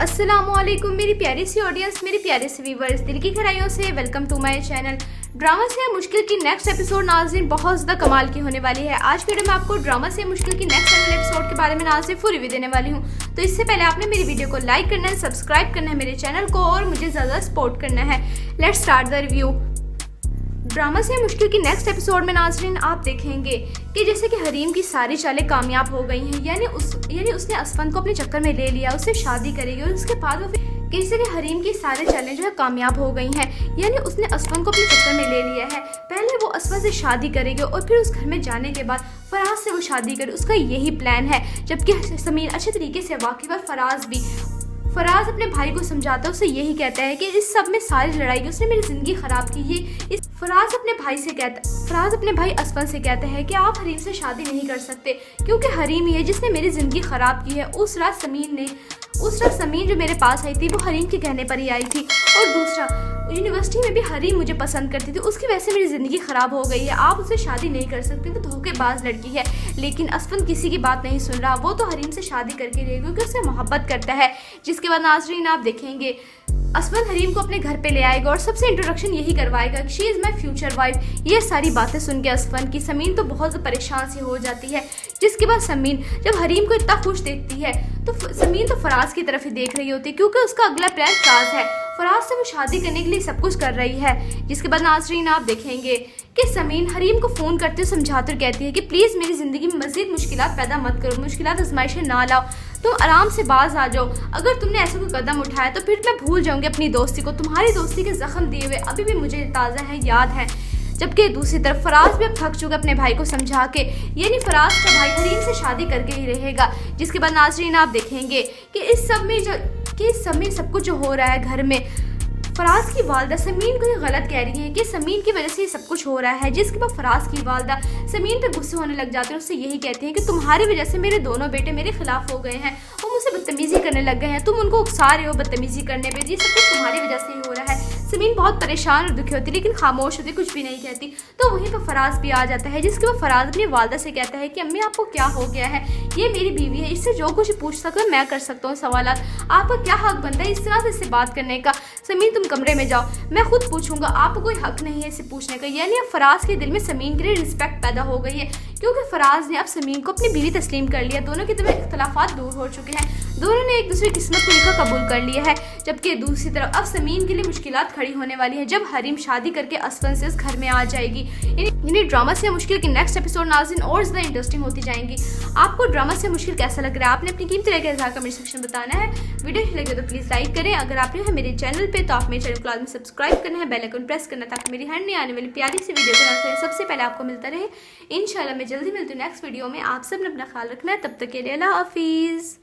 अस्सलामुअलैकुम मेरी प्यारी सी ऑडियंस, मेरी प्यारे से व्यूवर्स, दिल की गहराइयों से welcome to my channel. Drama से मुश्किल की नेक्स्ट एपिसोड नाज़रीन बहुत ज़्यादा कमाल की होने वाली है। आज वीडियो में आपको ड्रामा से मुश्किल की नेक्स्ट एपिसोड के बारे में नाज़रीन फुल रिव्यू देने वाली हूँ। तो इससे पहले आपने मेरी वीडियो को लाइक करना है, सब्सक्राइब करना है मेरे चैनल को और मुझे ज़्यादा सपोर्ट करना है। Let's start the review. Drama से मुश्किल की नेक्स्ट एपिसोड में नाज़रीन आप देखेंगे कि जैसे कि हरीम की सारी चालें कामयाब हो गई हैं, यानी उसने असफन को अपने चक्कर में ले लिया, उससे शादी करेगी और उसके बाद वो कि जैसे कि हरीम की सारे चालें जो है कामयाब हो गई हैं, यानी उसने असफन को अपने चक्कर में ले लिया है। पहले वो असफन से शादी करेगी और फिर उस घर में जाने के बाद फराज से वो शादी करे, उसका यही प्लान है। जबकि समीर अच्छे तरीके से वाकिफ है। फराज अपने भाई को समझाता है, उसे यही कहता है कि इस सब में सारी लड़ाई की उसने मेरी ज़िंदगी ख़राब की है। फराज अपने भाई असफन से कहता है कि आप हरीम से शादी नहीं कर सकते क्योंकि हरीम ही है जिसने मेरी ज़िंदगी ख़राब की है। उस रात समीन जो मेरे पास आई थी वो हरीम के कहने पर ही आई थी, और दूसरा यूनिवर्सिटी में भी हरीम मुझे पसंद करती थी, उसकी वजह से मेरी ज़िंदगी ख़राब हो गई है। आप उससे शादी नहीं कर सकते, वो धोखेबाज लड़की है। लेकिन असफन किसी की बात नहीं सुन रहा, वो तो हरीम से शादी करके रहेगा क्योंकि उससे मोहब्बत करता है। जिसके बाद नाज़रीन आप देखेंगे असफन हरीम को अपने घर पे ले आएगा और सबसे इंट्रोडक्शन यही करवाएगा कि she is my future wife. ये सारी बातें सुन के असफन की समीन तो बहुत परेशान सी हो जाती है। जिसके बाद समीन जब हरीम को इतना खुश देखती है तो समीन तो फराज की तरफ ही देख रही होती है क्योंकि उसका अगला प्लान फराज है। फराज से वो शादी करने के लिए सब कुछ कर रही है। जिसके बाद नाज़रीन आप देखेंगे कि समीन हरीम को फ़ोन करते हुए समझाते कहती है कि प्लीज़ मेरी ज़िंदगी में मज़ीद मुश्किलात पैदा मत करो, मुश्किलात आजमाइशें ना लाओ, तुम आराम से बाज आ जाओ। अगर तुमने ऐसा कोई कदम उठाया तो फिर मैं भूल जाऊंगी अपनी दोस्ती को। तुम्हारी दोस्ती के जख्म दिए हुए अभी भी मुझे ताज़ा है, याद है। जबकि दूसरी तरफ फराज भी अब थक चुका अपने भाई को समझा के, यानी फराज का भाई हरीम से शादी करके ही रहेगा। जिसके बाद नाज़रीन आप देखेंगे कि इस सब में सब कुछ जो हो रहा है घर में, फराज की वालदा समीन को ये गलत कह रही है कि समीन की वजह से ये सब कुछ हो रहा है। जिसके बाद फराज की वालदा समीन पे गुस्से होने लग जाते हैं, उससे यही कहती हैं कि तुम्हारी वजह से मेरे दोनों बेटे मेरे खिलाफ हो गए हैं, वो मुझसे बदतमीजी करने लग गए हैं, तुम उनको उकसा रहे हो बदतमीजी करने पे, ये सब कुछ तुम्हारी वजह से ही हो रहा है। समीन बहुत परेशान और दुखी होती है लेकिन खामोश होती, कुछ भी नहीं कहती। तो वहीं पर फराज भी आ जाता है। जिसके बाद फराज अपनी वालदा से कहता है कि अम्मी आपको क्या हो गया है, ये मेरी बीवी है, इससे जो कुछ पूछ सको मैं कर सकता हूँ सवालात, आपका क्या हक बनता है इस तरह से इससे बात करने का। समीन तुम कमरे में जाओ, मैं खुद पूछूंगा, आपको कोई हक नहीं है इसे पूछने का। यानी अब फराज के दिल में समीन के लिए रिस्पेक्ट पैदा हो गई है क्योंकि फराज ने अब समीन को अपनी बीवी तस्लीम कर लिया। दोनों के दरमियान इख्तलाफात दूर हो चुके हैं, दोनों ने एक दूसरे की किस्मत को लिखा कबूल कर लिया है। जबकि दूसरी तरफ अब समीन के लिए मुश्किलात खड़ी होने वाली है जब हरीम शादी करके असफन से इस घर में आ जाएगी। यानी ड्रामा से मुश्किल की नेक्स्ट एपिसोड नाज़रीन और ज़्यादा इंटरेस्टिंग होती जाएंगी। आपको ड्रामा से मुश्किल कैसा लग रहा है आपने अपनी कीमती राय का इज़हार कमेंट सेक्शन बताना है। वीडियो अच्छी लगे तो प्लीज़ लाइक करें। अगर आप हैं मेरे चैनल पे तो आप मेरे चैनल को लाजमी सब्सक्राइब करना है, बेल आइकन प्रेस करना ताकि मेरी हर नई आने वाली प्यारी सी वीडियो को सबसे पहले आपको मिलता रहे। इंशाल्लाह मैं जल्दी मिलती हूँ नेक्स्ट वीडियो में। आप सब ने अपना ख्याल रखना है, तब तक के लिए अल्लाह हाफिज़।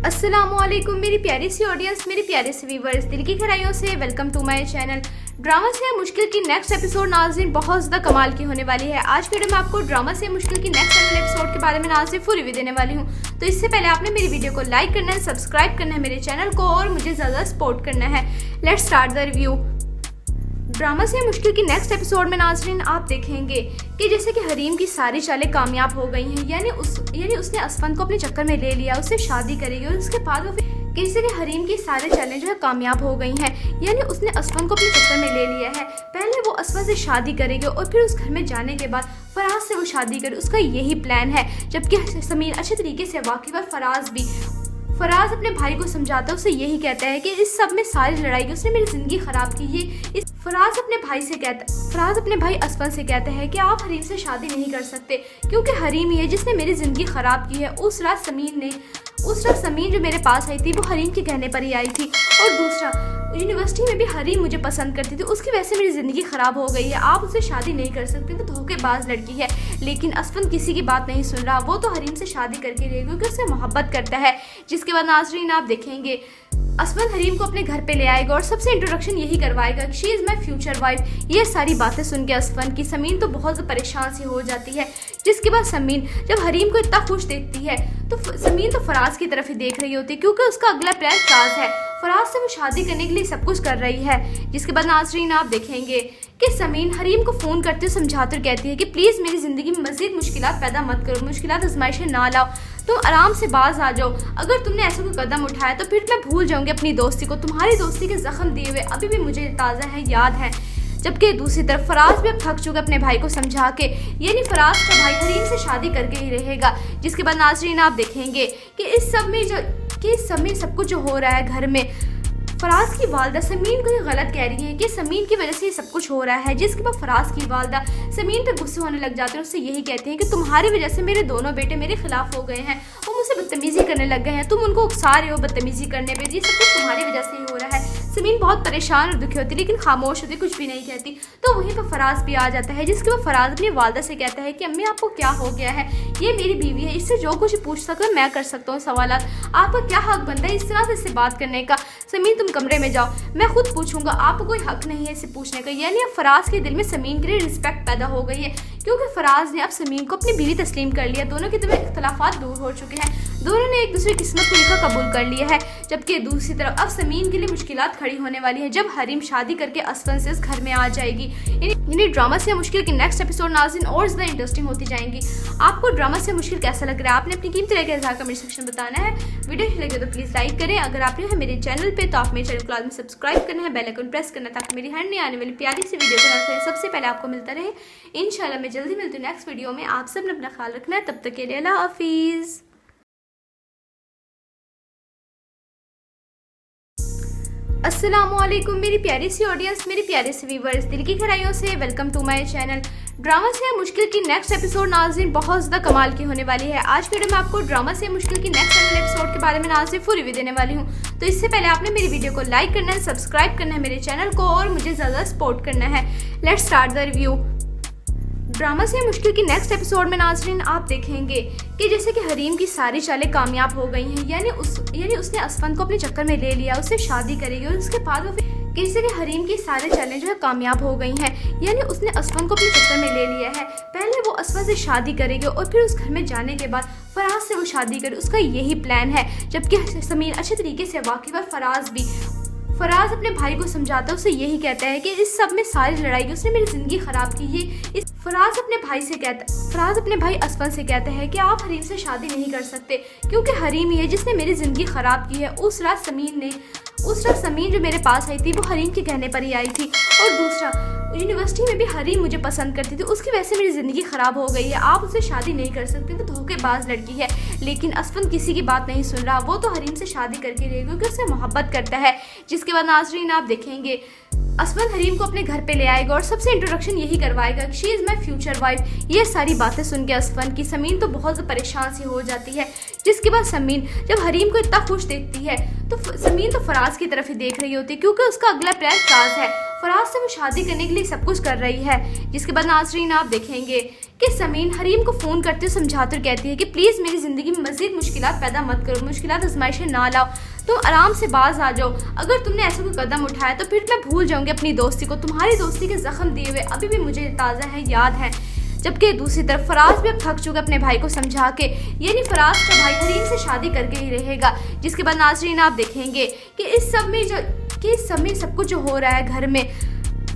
अस्सलामुअलैकुम मेरी प्यारी सी ऑडियंस, मेरी प्यारे से व्यूवर्स, दिल की गहराइयों से welcome to my channel. Drama से मुश्किल की नेक्स्ट एपिसोड नाज़रीन बहुत ज़्यादा कमाल की होने वाली है। आज वीडियो में आपको ड्रामा से मुश्किल की नेक्स्ट एपिसोड के बारे में नाज़रीन फुल रिव्यू देने वाली हूँ। तो इससे पहले आपने मेरी वीडियो को लाइक करना है, सब्सक्राइब करना है मेरे चैनल को और मुझे ज़्यादा सपोर्ट करना है। Let's start the review. Drama से मुश्किल की नेक्स्ट एपिसोड में नाज़रीन आप देखेंगे कि जैसे कि हरीम की सारी चालें कामयाब हो गई हैं, यानी उसने असफन को अपने चक्कर में ले लिया, उससे शादी करेगी और उसके बाद वो कि जैसे कि हरीम की सारे चालें जो है कामयाब हो गई हैं, यानी उसने असफन को अपने चक्कर में ले लिया है। पहले वो असफन से शादी करेगी और फिर उस घर में जाने के बाद फराज से वो शादी करे, उसका यही प्लान है। जबकि समीर अच्छे तरीके से वाकिफ है। फराज अपने भाई को समझाता है, उसे यही कहता है कि इस सब में सारी लड़ाई की उसने मेरी ज़िंदगी ख़राब की है। फराज अपने भाई असफन से कहता है कि आप हरीम से शादी नहीं कर सकते क्योंकि हरीम ही है जिसने मेरी ज़िंदगी ख़राब की है। उस रात समीन जो मेरे पास आई थी वो हरीम के कहने पर ही आई थी, और दूसरा यूनिवर्सिटी में भी हरीम मुझे पसंद करती थी, उसकी वजह से मेरी ज़िंदगी ख़राब हो गई है। आप उससे शादी नहीं कर सकते, वो धोखेबाज लड़की है। लेकिन असफन किसी की बात नहीं सुन रहा, वो तो हरीम से शादी करके रहेगा क्योंकि उससे मोहब्बत करता है। जिसके बाद नाज़रीन आप देखेंगे असफन हरीम को अपने घर पे ले आएगा और सबसे इंट्रोडक्शन यही करवाएगा कि she is my future wife. ये सारी बातें सुन के असफन की समीन तो बहुत परेशान सी हो जाती है। जिसके बाद समीन जब हरीम को इतना खुश देखती है तो समीन तो फराज की तरफ ही देख रही होती है क्योंकि उसका अगला प्लान फराज है। फराज से वो शादी करने के लिए सब कुछ कर रही है। जिसके बाद नाज़रीन आप देखेंगे कि समीन हरीम को फ़ोन करते हुए समझाते कहती है कि प्लीज़ मेरी ज़िंदगी में मज़ीद मुश्किलात पैदा मत करो, मुश्किलात आजमाइशें ना लाओ, तुम आराम से बाज आ जाओ। अगर तुमने ऐसा कोई कदम उठाया तो फिर मैं भूल जाऊंगी अपनी दोस्ती को। तुम्हारी दोस्ती के जख्म दिए हुए अभी भी मुझे ताज़ा है, याद है। जबकि दूसरी तरफ फराज भी अब थक चुका अपने भाई को समझा के, यानी फराज का भाई हरीम से शादी करके ही रहेगा। जिसके बाद नाज़रीन आप देखेंगे कि इस सब में सब कुछ जो हो रहा है घर में, फराज की वालदा समीन को ये गलत कह रही है कि समीन की वजह से ये सब कुछ हो रहा है। जिसके बाद फराज की वालदा समीन पे गुस्से होने लग जाते हैं, उससे यही कहते हैं कि तुम्हारी वजह से मेरे दोनों बेटे मेरे खिलाफ हो गए हैं, वो मुझसे बदतमीजी करने लग गए हैं, तुम उनको उकसा रहे हो बदतमीजी करने पे, ये सब कुछ तुम्हारी वजह से ही हो रहा है। समीन बहुत परेशान और दुखी होती है लेकिन खामोश होती, कुछ भी नहीं कहती। तो वहीं पर फराज भी आ जाता है, जिसके बाद फराज अपनी वालदा से कहता है कि अम्मी आपको क्या हो गया है, ये मेरी बीवी है, इससे जो कुछ पूछ सको मैं कर सकता हूँ सवालात, आपका क्या हक बनता है इस तरह से इससे बात करने का। समीन तुम कमरे में जाओ, मैं खुद पूछूंगा, आपको कोई हक नहीं है इसे पूछने का। यानी अब फराज के दिल में समीन के लिए रिस्पेक्ट पैदा हो गई है, क्योंकि फराज ने अब समीन को अपनी बीवी तस्लीम कर लिया। दोनों के दरमियान इख्तलाफात दूर हो चुके हैं, दोनों ने एक दूसरे की किस्मत को लिखा कबूल कर लिया है। जबकि दूसरी तरफ अब समीन के लिए मुश्किलात खड़ी होने वाली है जब हरीम शादी करके असफन से इस घर में आ जाएगी। यानी ड्रामा से मुश्किल की नेक्स्ट एपिसोड नाज़रीन और ज़्यादा इंटरेस्टिंग होती जाएंगी। आपको ड्रामा से मुश्किल कैसा लग रहा है, आपने अपनी कीमती राय का इज़हार कमेंट सेक्शन बताना है। वीडियो अच्छी लगे तो प्लीज़ लाइक करें। अगर आप नए हैं मेरे चैनल पे तो आप मेरे चैनल को लाजमी सब्सक्राइब करना है, बेल आइकन प्रेस करना ताकि मेरी हर नई आने वाली प्यारी सी वीडियो को सबसे पहले आपको मिलता रहे। इंशाल्लाह मैं जल्दी मिलती हूँ नेक्स्ट वीडियो में। आप सब ने अपना ख्याल रखना है, तब तक के लिए अल्लाह हाफिज़। अस्सलामुअलैकुम मेरी प्यारी सी ऑडियंस, मेरी प्यारे से व्यूवर्स, दिल की गहराइयों से welcome to my channel. Drama से मुश्किल की नेक्स्ट एपिसोड नाज़रीन बहुत ज़्यादा कमाल की होने वाली है। आज के वीडियो में आपको ड्रामा से मुश्किल की नेक्स्ट एपिसोड के बारे में नाज़रीन फुल रिव्यू देने वाली हूँ। तो इससे पहले आपने मेरी वीडियो को लाइक करना है, सब्सक्राइब करना है मेरे चैनल को और मुझे ज़्यादा सपोर्ट करना है। Let's start the review. Drama से मुश्किल की नेक्स्ट एपिसोड में नाज़रीन आप देखेंगे कि जैसे कि हरीम की सारी चालें कामयाब हो गई हैं, यानी उसने असफन को अपने चक्कर में ले लिया, उससे शादी करेगी और उसके बाद वो जैसे कि हरीम की सारे चालें जो है कामयाब हो गई हैं, यानी उसने असफन को अपने चक्कर में ले लिया है। पहले वो असफन से शादी करेगी और फिर उस घर में जाने के बाद फराज से वो शादी करे, उसका यही प्लान है। जबकि समीन अच्छे तरीके से वाकिफ है, फराज अपने भाई को समझाता है, उसे यही कहता है कि इस सब में सारी लड़ाई की उसने मेरी ज़िंदगी ख़राब की है। फराज अपने भाई असफन से कहता है कि आप हरीम से शादी नहीं कर सकते क्योंकि हरीम ही है जिसने मेरी ज़िंदगी ख़राब की है। उस रात समीन जो मेरे पास आई थी वो हरीम के कहने पर ही आई थी, और दूसरा यूनिवर्सिटी में भी हरीम मुझे पसंद करती थी, उसकी वजह से मेरी ज़िंदगी ख़राब हो गई है, आप उससे शादी नहीं कर सकते, वो धोखेबाज लड़की है। लेकिन असफन किसी की बात नहीं सुन रहा, वो तो हरीम से शादी करके रहेगा क्योंकि उससे मोहब्बत करता है। जिसके बाद नाज़रीन आप देखेंगे असफन हरीम को अपने घर पे ले आएगा और सबसे इंट्रोडक्शन यही करवाएगा कि she is my future wife. ये सारी बातें सुन के असफन की समीन तो बहुत परेशान सी हो जाती है। जिसके बाद समीन जब हरीम को इतना खुश देखती है तो समीन तो फराज की तरफ ही देख रही होती है क्योंकि उसका अगला प्लान फराज है, फराज से वो शादी करने के लिए सब कुछ कर रही है। जिसके बाद नाज़रीन आप देखेंगे कि समीन हरीम को फ़ोन करते हुए समझाते कहती है कि प्लीज़ मेरी ज़िंदगी में मज़ीद मुश्किलात पैदा मत करो, मुश्किलात आजमाइशें ना लाओ, तुम आराम से बाज आ जाओ। अगर तुमने ऐसा कोई कदम उठाया तो फिर मैं भूल जाऊंगी अपनी दोस्ती को। तुम्हारी दोस्ती के जख्म दिए हुए अभी भी मुझे ताज़ा है, याद है। जबकि दूसरी तरफ फराज भी अब थक चुका अपने भाई को समझा के, यानी फराज का भाई हरीम से शादी करके ही रहेगा। जिसके बाद नाज़रीन आप देखेंगे कि इस सब में सब कुछ जो हो रहा है घर में,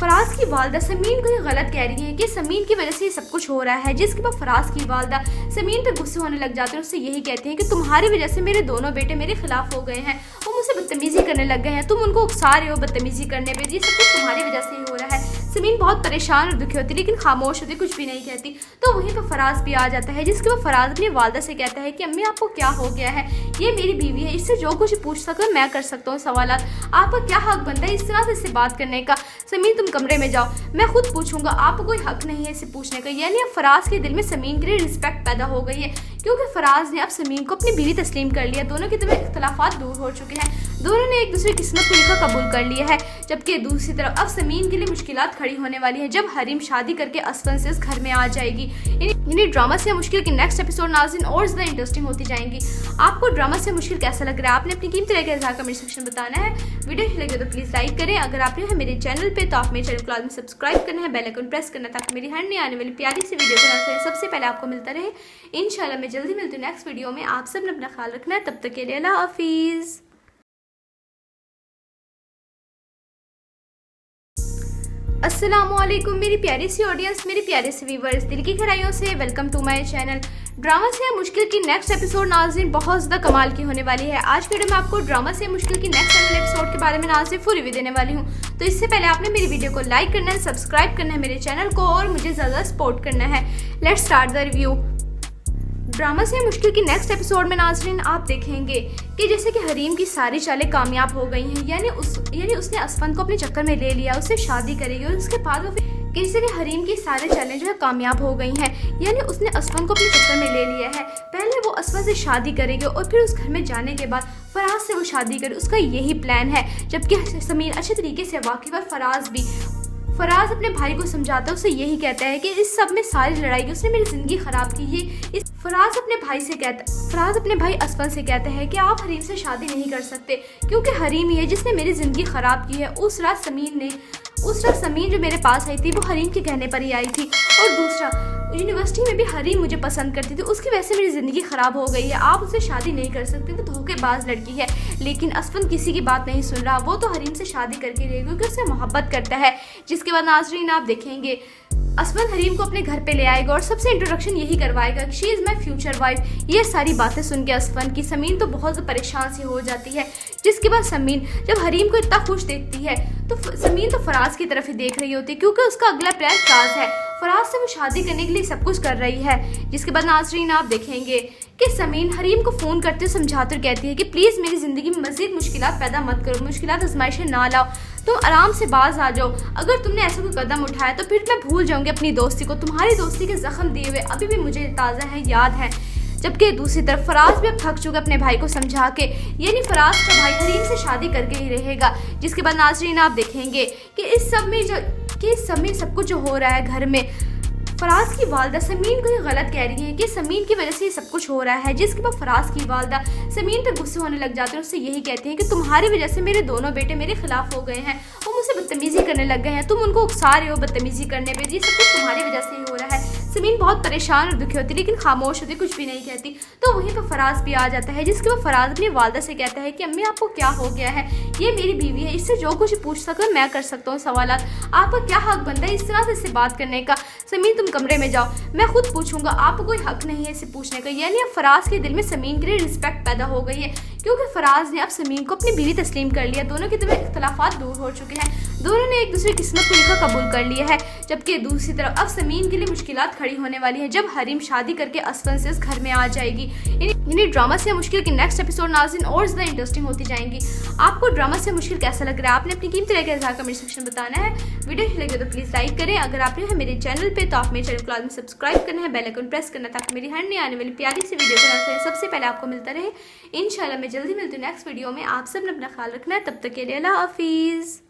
फराज की वालदा समीन को ये गलत कह रही है कि समीन की वजह से ये सब कुछ हो रहा है। जिसके बाद फराज की वालदा समीन पे गुस्से होने लग जाते हैं, उससे यही कहते हैं कि तुम्हारी वजह से मेरे दोनों बेटे मेरे खिलाफ हो गए हैं, वो मुझसे बदतमीजी करने लग गए हैं, तुम उनको उकसा रहे हो बदतमीजी करने पे, ये सब कुछ तुम्हारी वजह से ही हो रहा है। समीन बहुत परेशान और दुखी होती लेकिन खामोश होती, कुछ भी नहीं कहती। तो वहीं पर फराज भी आ जाता है, जिसके बाद फराज अपनी वालदा से कहता है कि अम्मी आपको क्या हो गया है, ये मेरी बीवी है, इससे जो कुछ पूछ सको मैं कर सकता हूँ सवालात, आपका क्या हक बनता है इस तरह से इससे बात करने का। समीन तुम कमरे में जाओ, मैं खुद पूछूंगा, आपको कोई हक नहीं है इसे पूछने का। यानी अब फराज के दिल में समीन के लिए रिस्पेक्ट पैदा हो गई है, क्योंकि फराज ने अब समीन को अपनी बीवी तस्लीम कर लिया। दोनों के दरमियान इख्तलाफात दूर हो चुके हैं, दोनों ने एक दूसरे की किस्मत को लिखा कबूल कर लिया है। जबकि दूसरी तरफ अब समीन के लिए मुश्किलात खड़ी होने वाली है जब हरीम शादी करके असफन से इस घर में आ जाएगी। यानी ड्रामा से मुश्किल की नेक्स्ट एपिसोड नाज़रीन और ज़्यादा इंटरेस्टिंग होती जाएंगी। आपको ड्रामा से मुश्किल कैसा लग रहा है, आपने अपनी कीमती राय का इज़हार कमेंट सेक्शन बताना है। वीडियो अच्छी लगे तो प्लीज़ लाइक करें। अगर आप नए हैं मेरे चैनल पे तो आप मेरे चैनल को लाजमी सब्सक्राइब करना है, बेल आइकन प्रेस करना ताकि मेरी हर नई आने वाली प्यारी सी वीडियो को सबसे पहले आपको मिलता रहे। इंशाल्लाह मैं जल्दी मिलती हूँ नेक्स्ट वीडियो में। आप सब ने अपना ख्याल रखना है, तब तक के लिए अल्लाह हाफिज़। अस्सलामुअलैकुम मेरी प्यारी सी ऑडियंस, मेरे प्यारे से व्यूवर्स, दिल की गहराइयों से welcome to my channel. Drama से मुश्किल की नेक्स्ट एपिसोड नाज़रीन बहुत ज़्यादा कमाल की होने वाली है। आज के वीडियो में आपको ड्रामा से मुश्किल की नेक्स्ट एपिसोड के बारे में नाज़रीन फुल रिव्यू देने वाली हूँ। तो इससे पहले आपने मेरी वीडियो को लाइक करना है, सब्सक्राइब करना है मेरे चैनल को और मुझे ज़्यादा सपोर्ट करना है। Let's start the review. Drama से मुश्किल की नेक्स्ट एपिसोड में नाज़रीन आप देखेंगे कि जैसे कि हरीम की सारी चालें कामयाब हो गई हैं, यानी उसने असफन को अपने चक्कर में ले लिया, उससे शादी करेगी और उसके बाद वो कि जैसे कि हरीम की सारे चालें जो है कामयाब हो गई हैं, यानी उसने असफन को अपने चक्कर में ले लिया है। पहले वो असफन से शादी करेगी और फिर उस घर में जाने के बाद फराज से वो शादी करे, उसका यही प्लान है। जबकि समीर अच्छे तरीके से वाकिफ है। फराज अपने भाई को समझाता है, उसे यही कहता है कि इस सब में सारी लड़ाई की उसने मेरी ज़िंदगी ख़राब की है। फराज अपने भाई असफन से कहता है कि आप हरीम से शादी नहीं कर सकते क्योंकि हरीम ही है जिसने मेरी ज़िंदगी ख़राब की है। उस रात समीन जो मेरे पास आई थी वो हरीम के कहने पर ही आई थी, और दूसरा यूनिवर्सिटी में भी हरीम मुझे पसंद करती थी, उसकी वजह से मेरी ज़िंदगी ख़राब हो गई है। आप उससे शादी नहीं कर सकते, वो धोखेबाज लड़की है। लेकिन असफन किसी की बात नहीं सुन रहा, वो तो हरीम से शादी करके रहेगा क्योंकि उससे मोहब्बत करता है। जिसके बाद नाज़रीन आप देखेंगे असफन हरीम को अपने घर पे ले आएगा और सबसे इंट्रोडक्शन यही करवाएगा कि she is my future wife. ये सारी बातें सुन के असफन की समीन तो बहुत परेशान सी हो जाती है। जिसके बाद समीन जब हरीम को इतना खुश देखती है तो समीन तो फराज की तरफ ही देख रही होती है क्योंकि उसका अगला प्लान फराज है। फराज से वो शादी करने के लिए सब कुछ कर रही है। जिसके बाद नाज़रीन आप देखेंगे कि समीन हरीम को फ़ोन करते समझाते कहती है कि प्लीज़ मेरी ज़िंदगी में मज़ीद मुश्किलात पैदा मत करो, मुश्किलात आजमाइशें ना लाओ, तुम आराम से बाज आ जाओ। अगर तुमने ऐसा कोई कदम उठाया तो फिर मैं भूल जाऊंगी अपनी दोस्ती को। तुम्हारी दोस्ती के जख्म दिए हुए अभी भी मुझे ताज़ा है, याद है। जबकि दूसरी तरफ फराज भी अब थक चुका अपने भाई को समझा के, यानी फराज का भाई हरीम से शादी करके ही रहेगा। जिसके बाद नाज़रीन आप देखेंगे कि इस सब में सब कुछ जो हो रहा है घर में, फराज की वालदा समीन को ये गलत कह रही है कि समीन की वजह से ये सब कुछ हो रहा है। जिसके बाद फराज की वालदा समीन पे गुस्से होने लग जाते हैं, उससे यही कहती हैं कि तुम्हारी वजह से मेरे दोनों बेटे मेरे खिलाफ हो गए हैं, वो मुझसे बदतमीजी करने लग गए हैं, तुम उनको उकसा रहे हो बदतमीजी करने पे, ये सब कुछ तुम्हारी वजह से ही हो रहा है। समीन बहुत परेशान और दुखी होती है लेकिन खामोश होती, कुछ भी नहीं कहती। तो वहीं पर फराज भी आ जाता है। जिसके बाद फराज अपनी वालदा से कहता है कि अम्मी आपको क्या हो गया है, ये मेरी बीवी है, इससे जो कुछ पूछ सको मैं कर सकता हूँ सवालात, आपका क्या हक बनता है इस तरह से इससे बात करने का। समीन तुम कमरे में जाओ, मैं खुद पूछूंगा, आपको कोई हक नहीं है इसे पूछने का। यानी अब फराज के दिल में समीन के लिए रिस्पेक्ट पैदा हो गई है क्योंकि फराज ने अब समीन को अपनी बीवी तस्लीम कर लिया। दोनों के दिल में इख्तलाफात दूर हो चुके हैं, दोनों ने एक दूसरे की किस्मत को लिखा कबूल कर लिया है। जबकि दूसरी तरफ अब समीन के लिए मुश्किलात खड़ी होने वाली है जब हरीम शादी करके असफन से इस घर में आ जाएगी। यानी ड्रामा से मुश्किल की नेक्स्ट एपिसोड नाज़रीन और ज़्यादा इंटरेस्टिंग होती जाएंगी। आपको ड्रामा से मुश्किल कैसा लग रहा है आपने अपनी कीमती राय के इज़हार कमेंट सेक्शन बताना है। वीडियो अच्छी लगे तो प्लीज़ लाइक करें। अगर आप नए हैं मेरे चैनल पे तो आप मेरे चैनल को लाजमी सब्सक्राइब करना है, बेल आइकन प्रेस करना ताकि मेरी हर नई आने वाली प्यारी सी वीडियो को सबसे पहले आपको मिलता रहे। इंशाल्लाह मैं जल्दी मिलती हूँ नेक्स्ट वीडियो में। आप सब ने अपना ख्याल रखना है, तब तक के लिए अल्लाह हाफिज़।